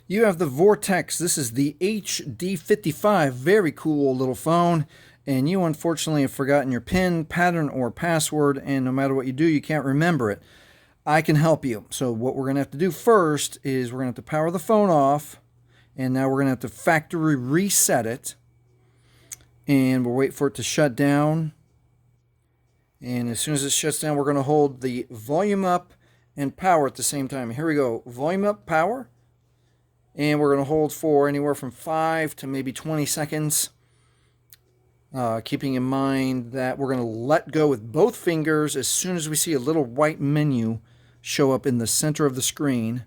You have the Vortex. This is the HD55. Very cool little phone. And you unfortunately have forgotten your PIN, pattern, or password, and no matter what you do, you can't remember it. I can help you. So what we're going to have to do first is we're going to have to power the phone off, and now we're going to have to factory reset it, and we'll wait for it to shut down. And as soon as it shuts down, we're going to hold the volume up and power at the same time. Here we go. Volume up, power. And we're going to hold for anywhere from 5 to maybe 20 seconds. Keeping in mind that we're going to let go with both fingers as soon as we see a little white menu show up in the center of the screen.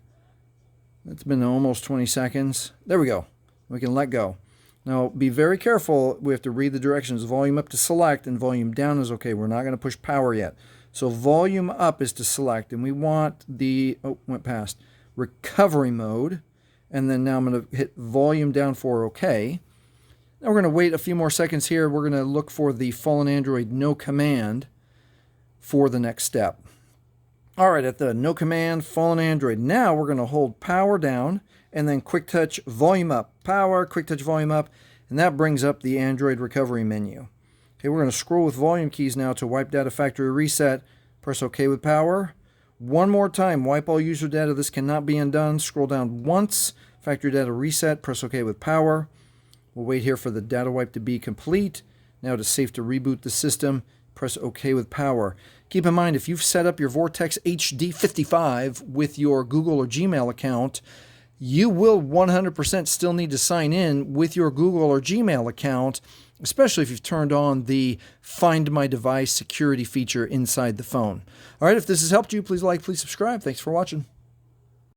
It's been almost 20 seconds. There we go. We can let go. Now, be very careful. We have to read the directions. Volume up to select and volume down is okay. We're not going to push power yet. So volume up is to select, and we want the, went past, recovery mode. And then now I'm going to hit volume down for okay. Now we're going to wait a few more seconds here. We're going to look for the fallen Android no command for the next step. All right, at the no command fallen Android, now we're going to hold power down and then quick touch volume up, power, quick touch volume up, and that brings up the Android recovery menu. Okay, we're going to scroll with volume keys now to wipe data factory reset. Press OK with power. One more time, wipe all user data. This cannot be undone. Scroll down once, factory data reset, press OK with power. We'll wait here for the data wipe to be complete. Now it is safe to reboot the system. Press OK with power. Keep in mind, if you've set up your Vortex HD55 with your Google or Gmail account, you will 100% still need to sign in with your Google or Gmail account, especially if you've turned on the Find My Device security feature inside the phone. All right, if this has helped you, please like, please subscribe. Thanks for watching.